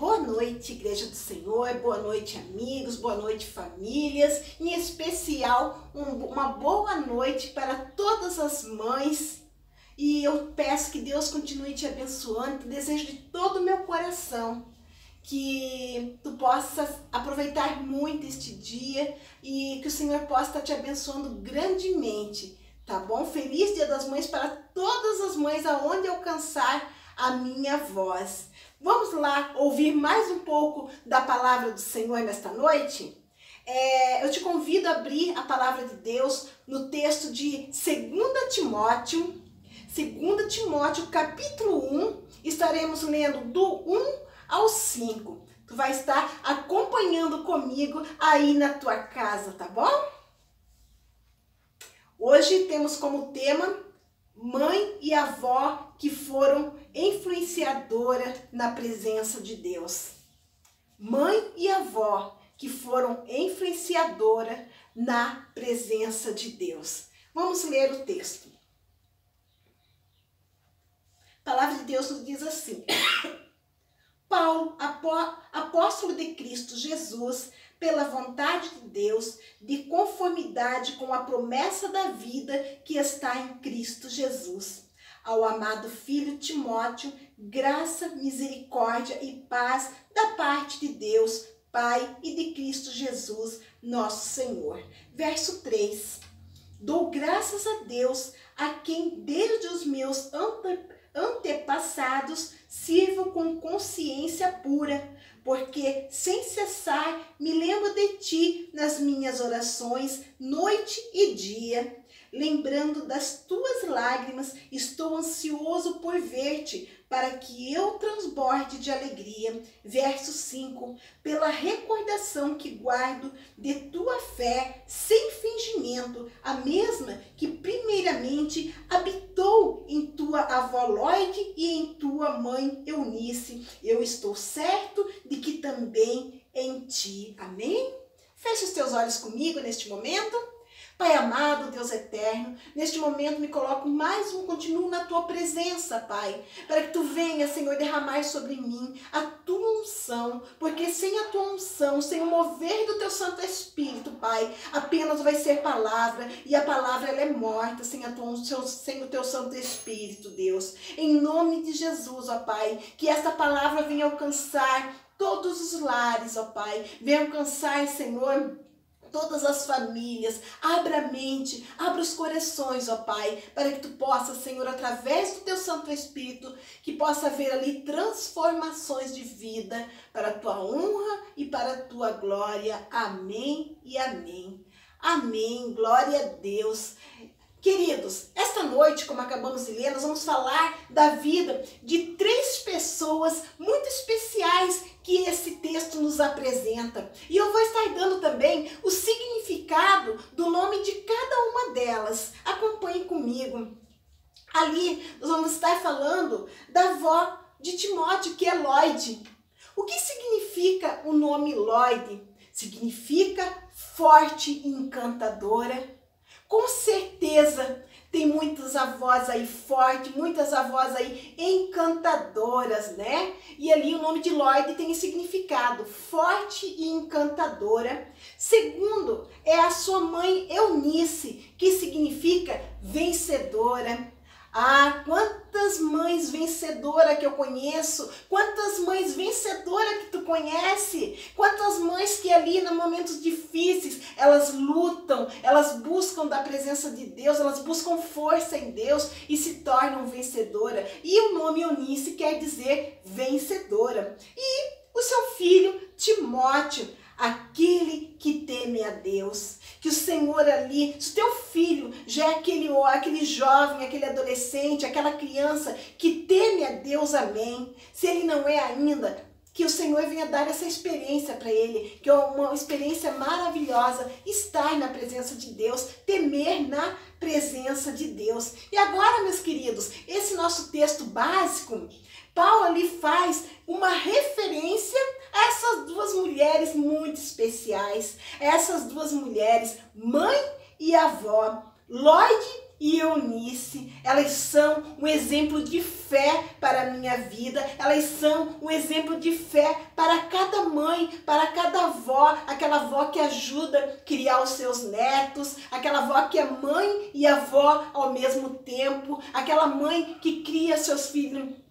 Boa noite, Igreja do Senhor, boa noite, amigos, boa noite, famílias, em especial uma boa noite para todas as mães. E eu peço que Deus continue te abençoando, desejo de todo o meu coração que tu possas aproveitar muito este dia e que o Senhor possa estar te abençoando grandemente, tá bom? Feliz Dia das Mães para todas as mães aonde alcançar a minha voz. Vamos lá ouvir mais um pouco da palavra do Senhor nesta noite? Eu te convido a abrir a palavra de Deus no texto de 2 Timóteo capítulo 1, estaremos lendo do 1 ao 5. Tu vai estar acompanhando comigo aí na tua casa, tá bom? Hoje temos como tema mãe e avó que foram influenciadora na presença de Deus. Mãe e avó que foram influenciadora na presença de Deus. Vamos ler o texto. A palavra de Deus nos diz assim: Paulo, apóstolo de Cristo Jesus, pela vontade de Deus, de conformidade com a promessa da vida que está em Cristo Jesus. Ao amado filho Timóteo, graça, misericórdia e paz da parte de Deus, Pai, e de Cristo Jesus, nosso Senhor. Verso 3. Dou graças a Deus, a quem desde os meus antepassados sirvo com consciência pura, porque sem cessar me lembro de ti nas minhas orações, noite e dia. Lembrando das tuas lágrimas, estou ansioso por ver-te, para que eu transborde de alegria. Verso 5. Pela recordação que guardo de tua fé, sem fingimento, a mesma que primeiramente habitou em tua avó Lóide e em tua mãe Eunice. Eu estou certo de que também em ti. Amém? Feche os teus olhos comigo neste momento. Pai amado, Deus eterno, neste momento me coloco continuo na tua presença, Pai, para que tu venha, Senhor, derramar sobre mim a tua unção, porque sem a tua unção, sem o mover do teu Santo Espírito, Pai, apenas vai ser palavra, e a palavra ela é morta sem o teu Santo Espírito, Deus. Em nome de Jesus, ó Pai, que esta palavra venha alcançar todos os lares, ó Pai, venha alcançar, Senhor, todas as famílias. Abra a mente, abra os corações, ó Pai, para que tu possa, Senhor, através do teu Santo Espírito, que possa haver ali transformações de vida para a tua honra e para a tua glória. Amém e amém. Amém. Glória a Deus. Queridos, esta noite, como acabamos de ler, nós vamos falar da vida de 3 pessoas muito especiais que esse texto nos apresenta. E eu vou estar dando também o significado do nome de cada uma delas. Acompanhe comigo. Ali nós vamos estar falando da avó de Timóteo, que é Lóide. O que significa o nome Lóide? Significa forte e encantadora. Com certeza tem muitas avós aí fortes, muitas avós aí encantadoras, né? E ali o nome de Lóide tem esse significado, forte e encantadora. Segundo, é a sua mãe Eunice, que significa vencedora. Ah, quantas mães vencedoras que eu conheço, quantas mães vencedoras que tu conhece, quantas mães que ali nos momentos difíceis, elas lutam, elas buscam da presença de Deus, elas buscam força em Deus e se tornam vencedora. E o nome Eunice quer dizer vencedora. E o seu filho Timóteo, aquele que teme a Deus. Que o Senhor ali, se o teu filho já é aquele jovem, aquele adolescente, aquela criança que teme a Deus, amém. Se ele não é ainda, que o Senhor venha dar essa experiência para ele, que é uma experiência maravilhosa, estar na presença de Deus, temer na presença de Deus. E agora, meus queridos, esse nosso texto básico, Paulo ali faz uma referência a essas 2 mulheres muito especiais, essas 2 mulheres, mãe e avó, Lóide e Eunice, elas são um exemplo de fé para a minha vida, elas são um exemplo de fé para cada mãe, para cada avó, aquela avó que ajuda a criar os seus netos, aquela avó que é mãe e avó ao mesmo tempo, aquela mãe que cria seus filhos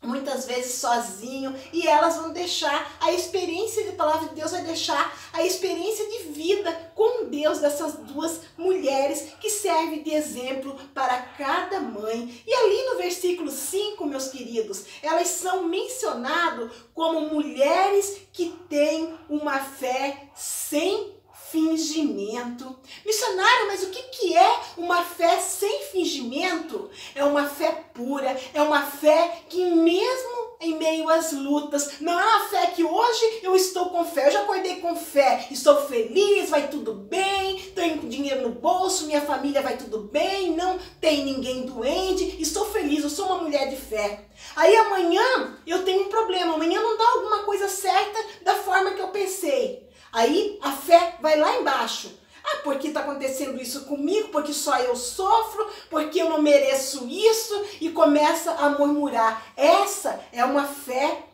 muitas vezes sozinho, e elas vão deixar a experiência da palavra de Deus, vai deixar a experiência de vida com Deus dessas duas mulheres que servem de exemplo para cada mãe. E ali no versículo 5, meus queridos, elas são mencionadas como mulheres que têm uma fé sem fingimento. Missionário, mas o que é uma fé sem fingimento? É uma fé pura, é uma fé que mesmo em meio às lutas, não é uma fé que hoje eu estou com fé, eu já acordei com fé, estou feliz, vai tudo bem, tenho dinheiro no bolso, minha família vai tudo bem, não tem ninguém doente, estou feliz, eu sou uma mulher de fé. Aí amanhã eu tenho um problema, amanhã não dá alguma coisa certa da forma que eu pensei. Aí a fé vai lá embaixo. Ah, porque está acontecendo isso comigo, porque só eu sofro, porque eu não mereço isso, e começa a murmurar. Essa é uma fé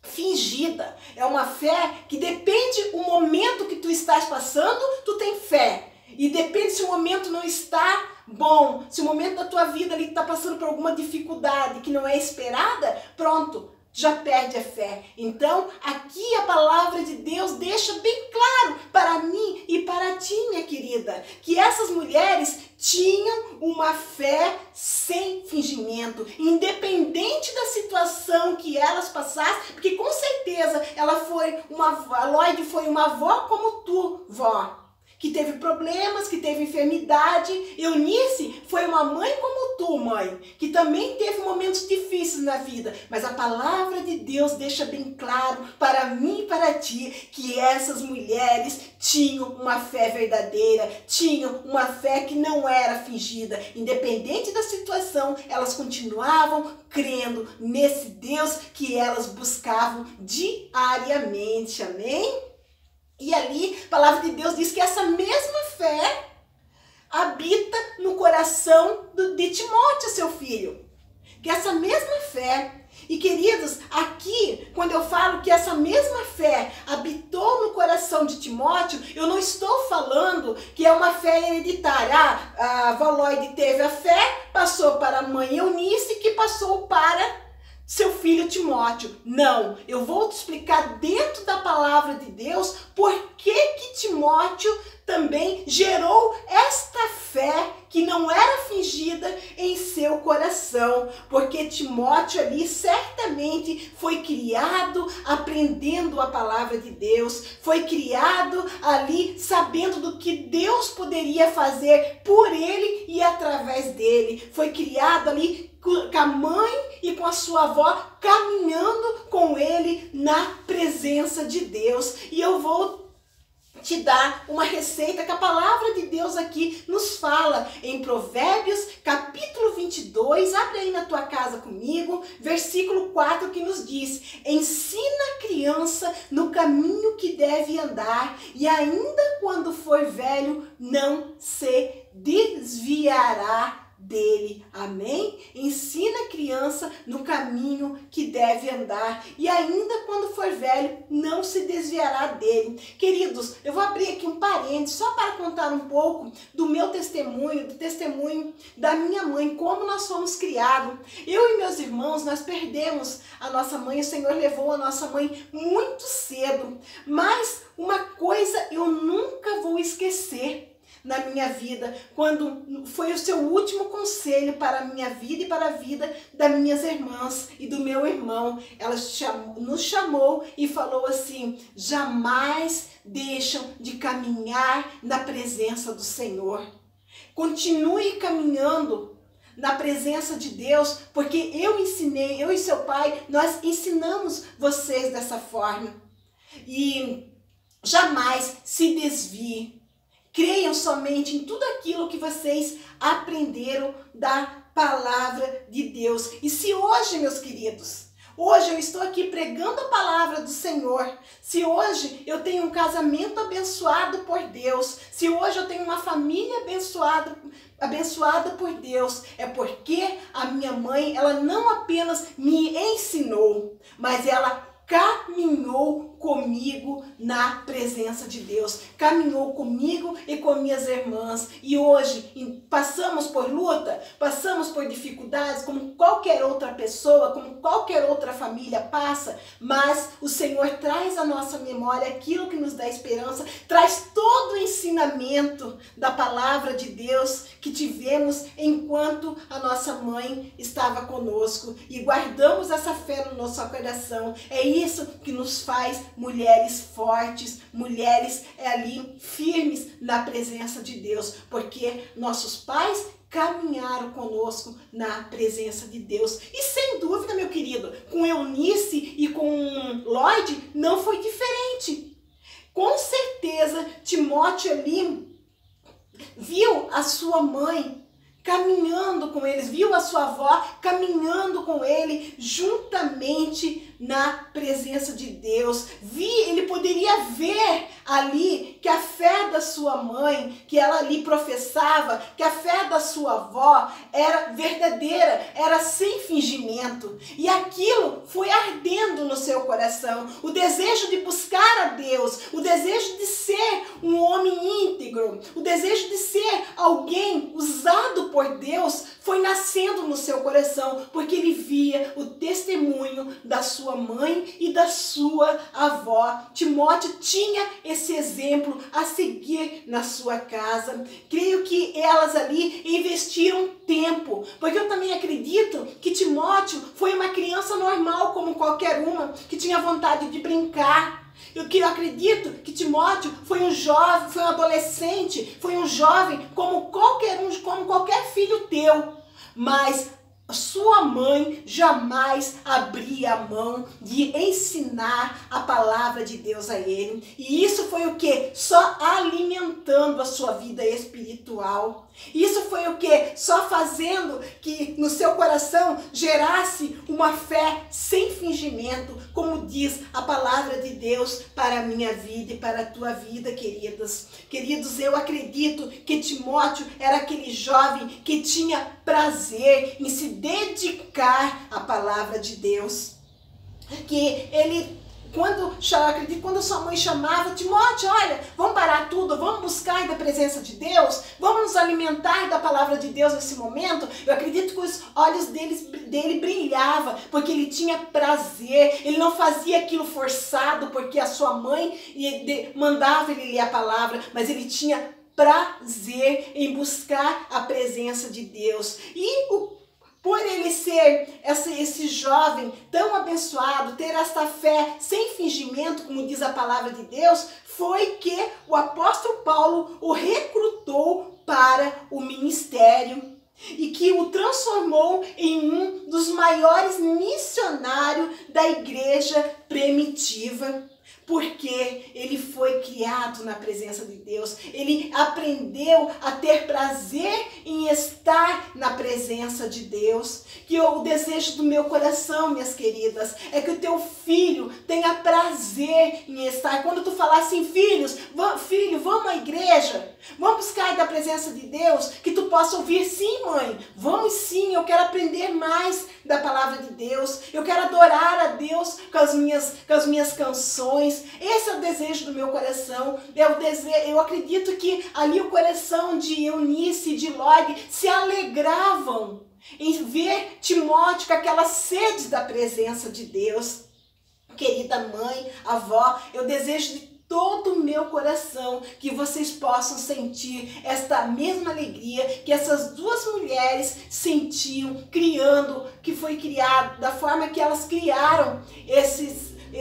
fingida, é uma fé que depende do momento que tu estás passando, tu tem fé. E depende se o momento não está bom, se o momento da tua vida ali está passando por alguma dificuldade que não é esperada, pronto, já perde a fé. Então, aqui a palavra de Deus deixa bem claro para mim e para ti, minha querida, que essas mulheres tinham uma fé sem fingimento, independente da situação que elas passassem, porque com certeza a Lloyd foi uma avó como tu, vó, que teve problemas, que teve enfermidade. Eunice foi uma mãe como tu, mãe, que também teve momentos difíceis na vida. Mas a palavra de Deus deixa bem claro para mim e para ti que essas mulheres tinham uma fé verdadeira, tinham uma fé que não era fingida. Independente da situação, elas continuavam crendo nesse Deus que elas buscavam diariamente. Amém? E ali, a palavra de Deus diz que essa mesma fé habita no coração de Timóteo, seu filho. Que essa mesma fé, e queridos, aqui, quando eu falo que essa mesma fé habitou no coração de Timóteo, eu não estou falando que é uma fé hereditária. A avó Lloyd teve a fé, passou para a mãe Eunice, que passou para seu filho Timóteo. Não, eu vou te explicar dentro da palavra de Deus por que Timóteo também gerou esta fé que não era fingida em seu coração, porque Timóteo ali certamente foi criado aprendendo a palavra de Deus, foi criado ali sabendo do que Deus poderia fazer por ele e através dele, foi criado ali com a mãe e com a sua avó, caminhando com ele na presença de Deus. E eu vou te dar uma receita que a palavra de Deus aqui nos fala em Provérbios, capítulo 22, abre aí na tua casa comigo, versículo 4, que nos diz: ensina a criança no caminho que deve andar, e ainda quando for velho, não se desviará dele. Amém? Ensina a criança no caminho que deve andar, e ainda quando for velho, não se desviará dele. Queridos, eu vou abrir aqui um parênteses só para contar um pouco do meu testemunho, do testemunho da minha mãe, como nós fomos criados. Eu e meus irmãos, nós perdemos a nossa mãe, o Senhor levou a nossa mãe muito cedo, mas uma coisa eu nunca vou esquecer na minha vida, quando foi o seu último conselho para a minha vida e para a vida das minhas irmãs e do meu irmão. Ela nos chamou e falou assim: jamais deixam de caminhar na presença do Senhor. Continue caminhando na presença de Deus, porque eu ensinei, eu e seu pai, nós ensinamos vocês dessa forma. E jamais se desvie. Creiam somente em tudo aquilo que vocês aprenderam da palavra de Deus. E se hoje, meus queridos, hoje eu estou aqui pregando a palavra do Senhor, se hoje eu tenho um casamento abençoado por Deus, se hoje eu tenho uma família abençoada por Deus, é porque a minha mãe, ela não apenas me ensinou, mas ela caminhou comigo na presença de Deus, caminhou comigo e com minhas irmãs, e hoje passamos por luta, passamos por dificuldades como qualquer outra pessoa, como qualquer outra família passa, mas o Senhor traz à nossa memória aquilo que nos dá esperança, traz todo o ensinamento da palavra de Deus que tivemos enquanto a nossa mãe estava conosco, e guardamos essa fé no nosso coração. É isso que nos faz mulheres fortes, mulheres ali firmes na presença de Deus, porque nossos pais caminharam conosco na presença de Deus. E sem dúvida, meu querido, com Eunice e com Lloyd não foi diferente. Com certeza, Timóteo ali viu a sua mãe caminhando com eles, viu a sua avó caminhando com ele juntamente na presença de Deus. Ele poderia ver ali que a fé da sua mãe, que ela ali professava, que a fé da sua avó era verdadeira, era sem fingimento. E aquilo foi ardendo no seu coração. O desejo de buscar a Deus, o desejo de ser um homem íntegro, o desejo de ser alguém usado por Deus foi nascendo no seu coração, porque ele via o testemunho da sua mãe e da sua avó. Timóteo tinha esse exemplo a seguir na sua casa. Creio que elas ali investiram tempo, porque eu também acredito que Timóteo foi uma criança normal como qualquer uma, que tinha vontade de brincar. Eu acredito que Timóteo foi um jovem, foi um adolescente, foi um jovem como qualquer filho teu, mas sua mãe jamais abria a mão de ensinar a palavra de Deus a ele. E isso foi o que? Só alimentando a sua vida espiritual. Isso foi o que? Só fazendo que no seu coração gerasse uma fé sem fingimento, como diz a palavra de Deus para a minha vida e para a tua vida, queridas. Queridos, eu acredito que Timóteo era aquele jovem que tinha prazer em se dedicar à palavra de Deus. Que ele, quando a sua mãe chamava, Timóteo, olha, vamos parar tudo, vamos buscar da presença de Deus, vamos nos alimentar da palavra de Deus nesse momento. Eu acredito que os olhos dele brilhavam, porque ele tinha prazer, ele não fazia aquilo forçado, porque a sua mãe mandava ele ler a palavra, mas ele tinha prazer em buscar a presença de Deus. E por ele ser esse jovem tão abençoado, ter esta fé sem fingimento, como diz a palavra de Deus, foi que o apóstolo Paulo o recrutou para o ministério e que o transformou em um dos maiores missionários da igreja primitiva. Porque ele foi criado na presença de Deus, ele aprendeu a ter prazer em estar na presença de Deus. Que o desejo do meu coração, minhas queridas, é que o teu filho tenha prazer em estar. Quando tu falar assim, filho, vamos à igreja, vamos buscar da presença de Deus, que tu possa ouvir, sim, mãe, vamos sim, eu quero aprender mais da palavra de Deus, eu quero adorar a Deus com as minhas canções. Esse é o desejo do meu coração. Eu acredito que ali o coração de Eunice e de Lloyd se alegravam em ver Timóteo com aquela sede da presença de Deus. Querida mãe, avó, eu desejo de todo o meu coração que vocês possam sentir esta mesma alegria que essas duas mulheres sentiam que foi criado, da forma que elas criaram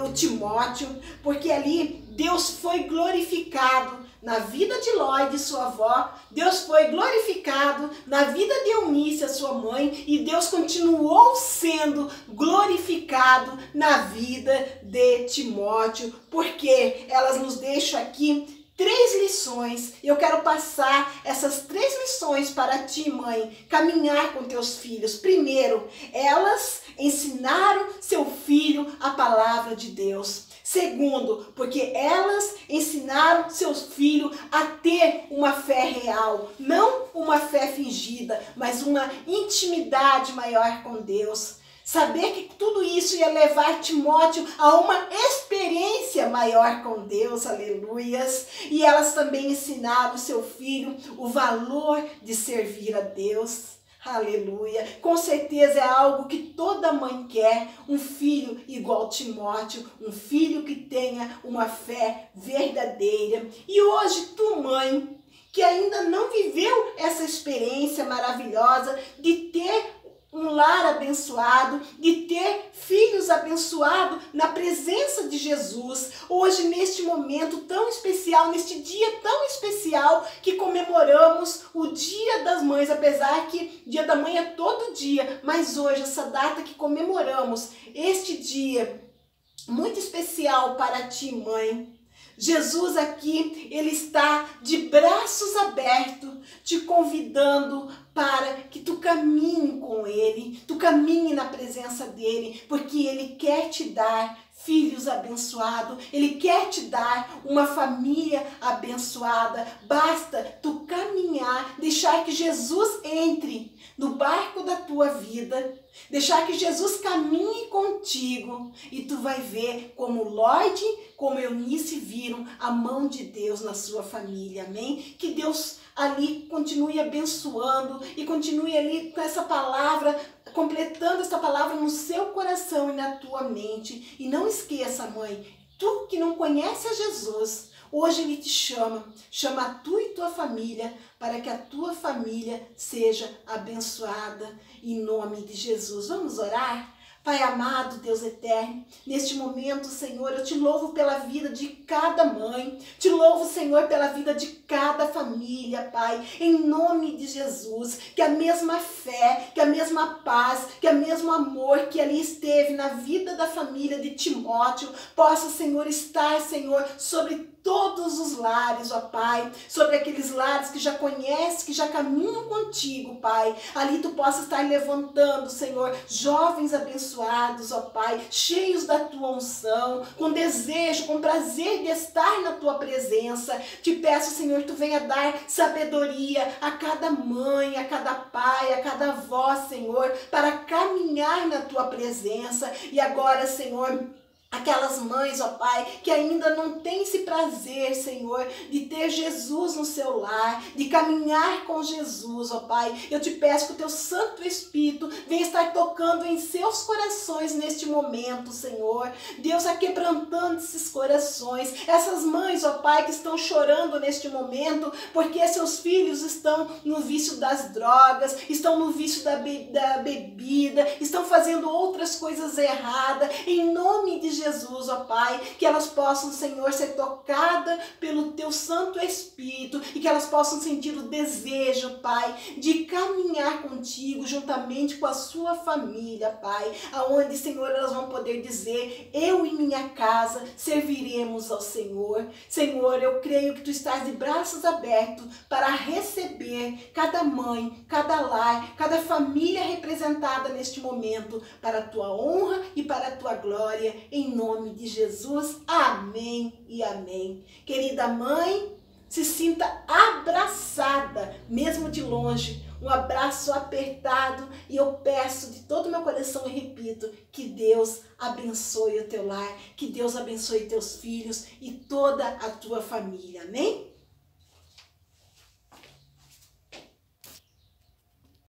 o Timóteo, porque ali Deus foi glorificado na vida de Lloyd e sua avó, Deus foi glorificado na vida de Eunice, a sua mãe, e Deus continuou sendo glorificado na vida de Timóteo, porque elas nos deixam aqui 3 lições. Eu quero passar essas 3 lições para ti, mãe, caminhar com teus filhos. Primeiro, elas ensinaram seu filho a palavra de Deus. Segundo, porque elas ensinaram seus filhos a ter uma fé real, não uma fé fingida, mas uma intimidade maior com Deus. Saber que tudo isso ia levar Timóteo a uma experiência maior com Deus, aleluias. E elas também ensinaram seu filho o valor de servir a Deus. Aleluia. Com certeza é algo que toda mãe quer, um filho igual Timóteo, um filho que tenha uma fé verdadeira. E hoje tu, mãe, que ainda não viveu essa experiência maravilhosa de ter um lar abençoado, de ter filhos abençoados na presença de Jesus. Hoje, neste momento tão especial, neste dia tão especial que comemoramos o Dia das Mães, apesar que Dia da Mãe é todo dia, mas hoje, essa data que comemoramos, este dia muito especial para ti, mãe. Jesus aqui, ele está de braços abertos, te convidando para que tu caminhe com ele, tu caminhe na presença dele, porque ele quer te dar filhos abençoados, ele quer te dar uma família abençoada. Basta tu caminhar, deixar que Jesus entre no barco da tua vida, deixar que Jesus caminhe contigo e tu vai ver como Lorde, como Eunice viram a mão de Deus na sua família, amém? Que Deus ali continue abençoando e continue ali com essa palavra, completando essa palavra no seu coração e na tua mente. E não esqueça, mãe, tu que não conhece a Jesus, hoje ele te chama tu e tua família, para que a tua família seja abençoada em nome de Jesus. Vamos orar? Pai amado, Deus eterno, neste momento, Senhor, eu te louvo pela vida de cada mãe, te louvo, Senhor, pela vida de cada família, Pai, em nome de Jesus, que a mesma fé, que a mesma paz, que o mesmo amor que ali esteve na vida da família de Timóteo, possa, Senhor, estar, Senhor, sobre todos os lares, ó Pai, sobre aqueles lares que já conhecem, que já caminham contigo, Pai. Ali tu possa estar levantando, Senhor, jovens abençoados, ó Pai, cheios da tua unção, com desejo, com prazer de estar na tua presença. Te peço, Senhor, tu venha dar sabedoria a cada mãe, a cada pai, a cada avó, Senhor, para caminhar na tua presença. E agora, Senhor, aquelas mães, ó Pai, que ainda não têm esse prazer, Senhor, de ter Jesus no seu lar, de caminhar com Jesus, ó Pai. Eu te peço que o teu Santo Espírito venha estar tocando em seus corações neste momento, Senhor. Deus, aquebrantando esses corações. Essas mães, ó Pai, que estão chorando neste momento, porque seus filhos estão no vício das drogas, estão no vício da bebida, estão fazendo outras coisas erradas. Em nome de Jesus, ó Pai, que elas possam, Senhor, ser tocadas pelo teu Santo Espírito e que elas possam sentir o desejo, Pai, de caminhar contigo juntamente com a sua família, Pai, aonde, Senhor, elas vão poder dizer: eu e minha casa serviremos ao Senhor. Senhor, eu creio que tu estás de braços abertos para receber cada mãe, cada lar, cada família representada neste momento, para a tua honra e para a tua glória, em nome de Jesus, amém e amém. Querida mãe, se sinta abraçada, mesmo de longe, um abraço apertado, e eu peço de todo o meu coração e repito, que Deus abençoe o teu lar, que Deus abençoe teus filhos e toda a tua família, amém?